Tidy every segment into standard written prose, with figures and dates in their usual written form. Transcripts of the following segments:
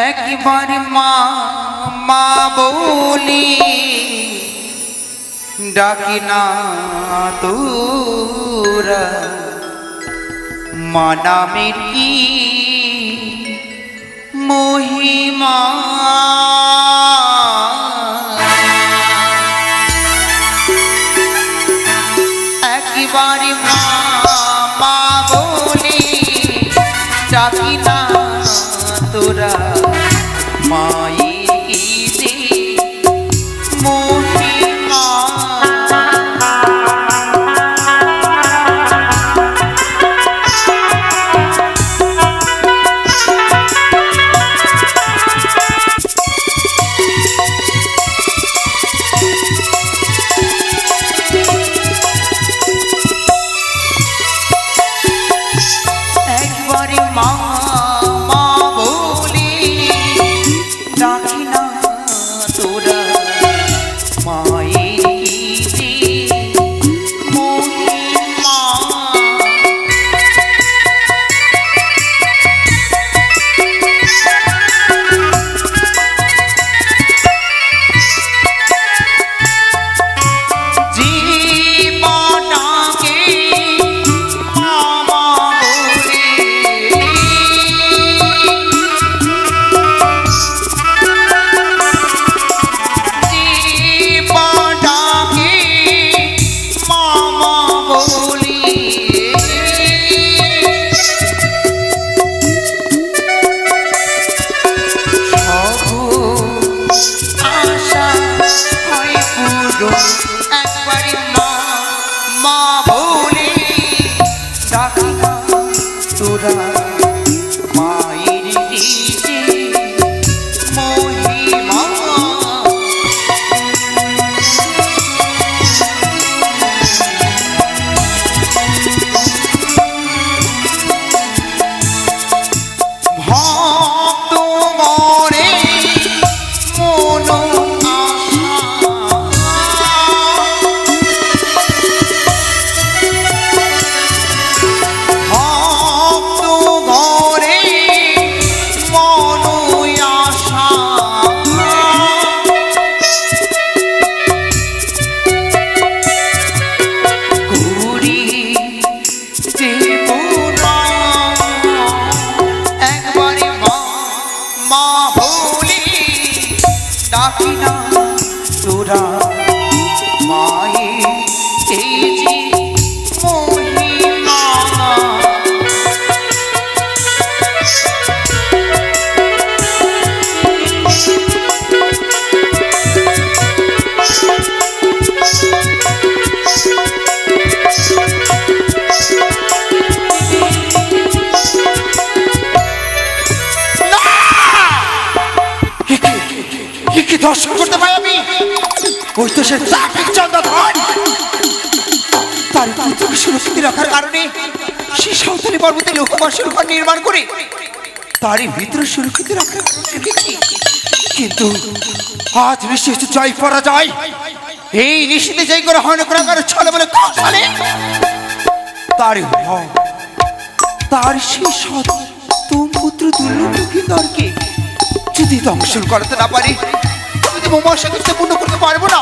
একবার মা মা বলি ডাকি না তোরা মা নামের কি মহিমা একবার মা মা বলি ডাকি না তোরা মায়ের কি যে মহিমা দর্শন করতে পাই আমি ওই তো সে ট্রাফিক চন্দ্রধর তার পুত্রকে সুরক্ষিত রাখার কারণে সে সাঁওতালি পর্বতে লোকবাসের ঘর নির্মাণ করে তারই ভিতরে সুরক্ষিত রাখার রেখেছি। কিন্তু আজ নিশ্চিত জয় পরা যায় এই নিশ্চিতে জয় করে হন করা ছলে বলে কৌশলে তার সেই সৎ তোম পুত্র দুর্লভকে যদি দংশন করাতে না পারি মমাশা করতে পূর্ণ করতে পারবো না।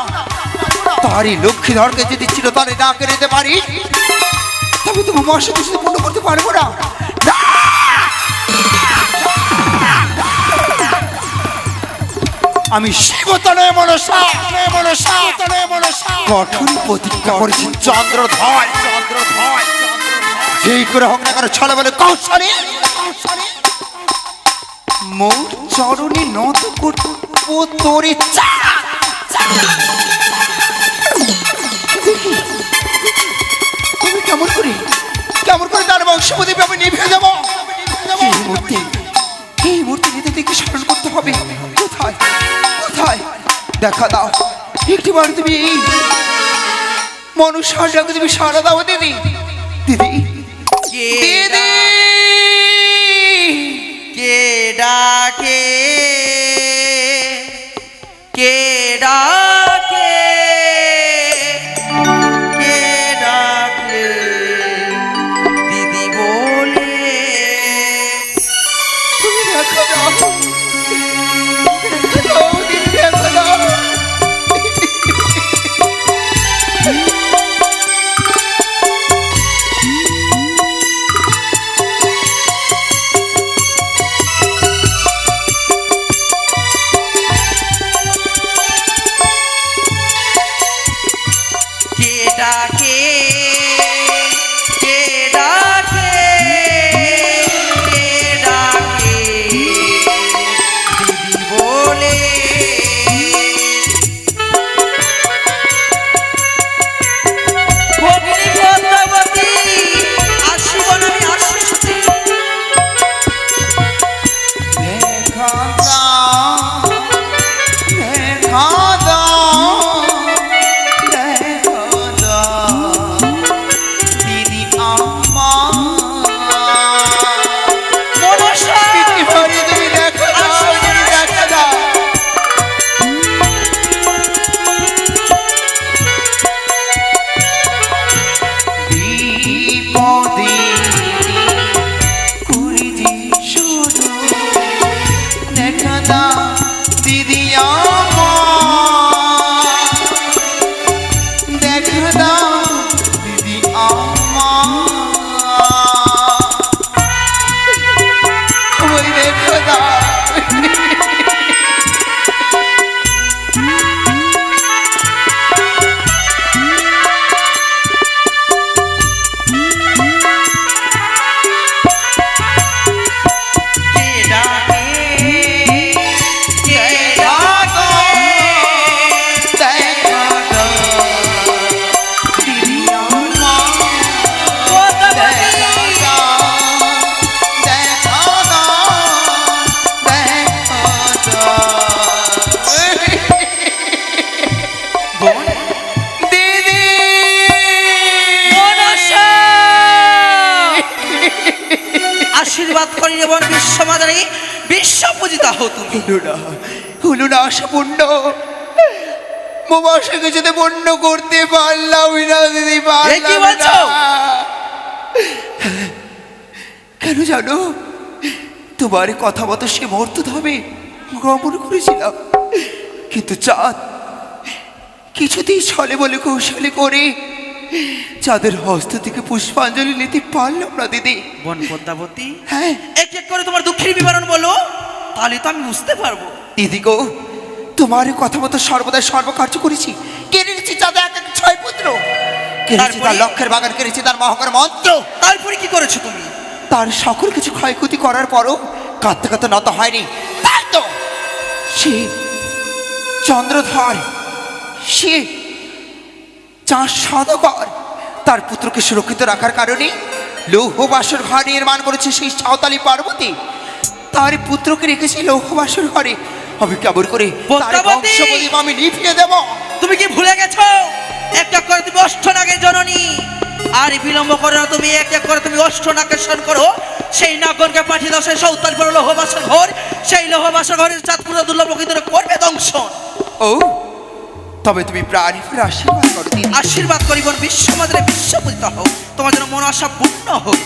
তারই লক্ষ্মীধরকে যদি চিরতরে না কেড়ে নিতে পারি তবে তো মমাশা করতে পূর্ণ করতে পারবো না। আমি শিবতনে মনসা কঠোর প্রতিজ্ঞা করেছি চন্দ্রধর যেই করে হোক না কেন ছলে বলে কৌশলে মোর চরণে নত করতে তোর ইচ্ছা তুমি কেমন করে তার বংশপদীপে আমি নিভে যাবো। এই মূর্তি নিতে দেখে স্মরণ করতে হবে কোথায় কোথায় দেখা দাও একটিবার তুমি মনুষ্যার ডাকে তুমি সারা দাও দিদি দিদি দিদি কে ডাকে কে ডাকে কে ডাকে দিদি বলে তুমি দেখো দেখা দাও দিদি আমার, দেখা দাও দিদি আমার, ওই দেখা দাও। কে ডাকে কে ডাকে দেখা দাও দিদি আমার, পদ্মাবতী বোন মনসা আশীর্বাদ করি রে বোন বিশ্বমাতারি, বিশ্ব পূজিতা হও তুমি। হলো না আশা পূর্ণ, মোবাসাকে যদি পূর্ণ করতে পারলাম না দিদি, এ কি বলছো? কেন জানো, তোমার কথা মতো সে মুহূর্ত ধামে গমন করেছিলাম, কিন্তু চাঁদ কিছুতেই ছলে বলে কৌশলে করে চাঁদের হস্ত থেকে পুষ্পাঞ্জলি নিতে পারলাম না দিদি। বোন পদ্মাবতী, হ্যাঁ এক এক করে তোমার দুঃখের বিবরণ বলো, তাহলে তো আমি বুঝতে পারবো। দিদি গো, তোমার কথা মতো সর্বদা সর্বকার্য করেছি, কেড়েছি চাঁদে এক এক 6 পুত্র, কেড়েছি তার লক্ষ্যের বাগান, কেড়েছি তার মহাকার মন্ত্র, তারপরে কি করেছো তুমি? তার সকল কিছু ক্ষয়ক্ষতি করার পরও কাঁদতে কাঁদতে নত হয়নি। তাই তো সে চন্দ্রধর, সে চাঁদ সদাগর, তার পুত্রকে সুরক্ষিত রাখার কারণে লৌহ বাসর ঘর নির্মাণ করেছে সেই সাঁওতালি পার্বতী, তার পুত্রকে রেখেছে লৌহ বাসর ঘরে। আমি কেমন করে তার পদ্মাবতী! বংশপ্রদীপ আমি নিভিয়ে দেব? তুমি কি ভুলে গেছো এক এক করে তুমি অষ্টনাগের জননী, আর বিলম্ব করো না তুমি, এক এক করে তুমি অষ্টনাগের স্মরণ করো। সেই নাগনকে পাঠিয়ে দাও সেই সৌতাল পর লোহবাসর ঘর, সেই লোহবাসর ঘরের চাঁদপুর দুর্লভ প্রকৃতির করবে দংশন। ও তবে তুমি প্রাণী ফিরে আশীর্বাদ করো দিদি। আশীর্বাদ করিব বিশ্বমাতারে বিশ্ব পূজিত হোক, তোমার যেন মন আশা পূর্ণ হোক।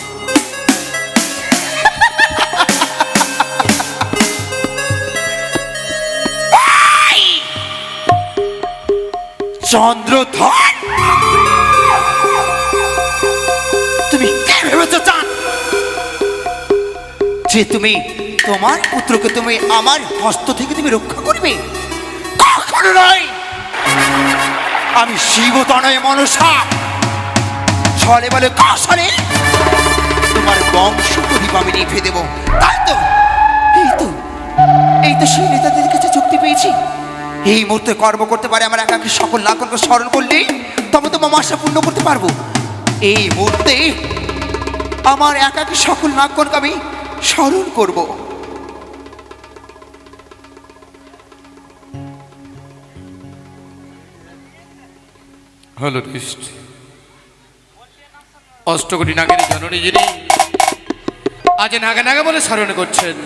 চন্দ্রধর, তুমি কে ভেবেছো চাঁদ যে তুমি তোমার পুত্রকে তুমি আমার হস্ত থেকে তুমি রক্ষা করবে? কখনো নয়। আমি শিব তনয় মনসা, ছলে বলে কৌশলে তোমার বংশ প্রদীপ আমি নিভে দেব। তাই তো এই তো এই তো সেই নেতাদের কাছে চুক্তি পেয়েছি, এই মুহূর্তে কর্ম করতে পারে আমার একাকে সকল নাগরকে স্মরণ করলে তবে তো মাসা পূর্ণ করতে পারবো। এই মুহূর্তে আমার একাকে সকল নাগরকে আমি স্মরণ করব। হলো লিস্ট অষ্টকোটি নাগের জননী যিনি আজ নাগা নাগা বলে স্মরণ করছেন,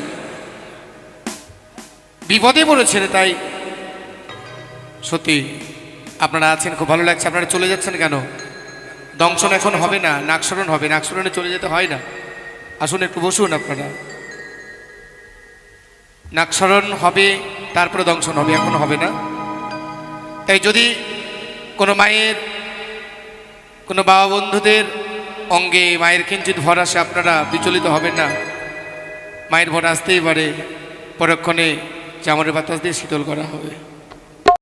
বিপদে পড়েছেন। তাই সত্যি আপনারা আছেন, খুব ভালো লাগছে। আপনারা চলে যাচ্ছেন কেন? দংশন এখন হবে না, নাগস্মরণ হবে, নাগস্মরণে চলে যেতে হয় না। আসুন একটু বসুন আপনারা, নাগস্মরণ হবে তারপরে দংশন হবে, এখন হবে না। তাই যদি কোনো মায়ের, কোনো বাবা বন্ধুদের অঙ্গে মায়ের কিঞ্চিত ভর আসে, আপনারা বিচলিত হবেন না। মায়ের ভর আসতেই পারে, পরক্ষণে চামড়ের বাতাস দিয়ে শীতল করা হবে।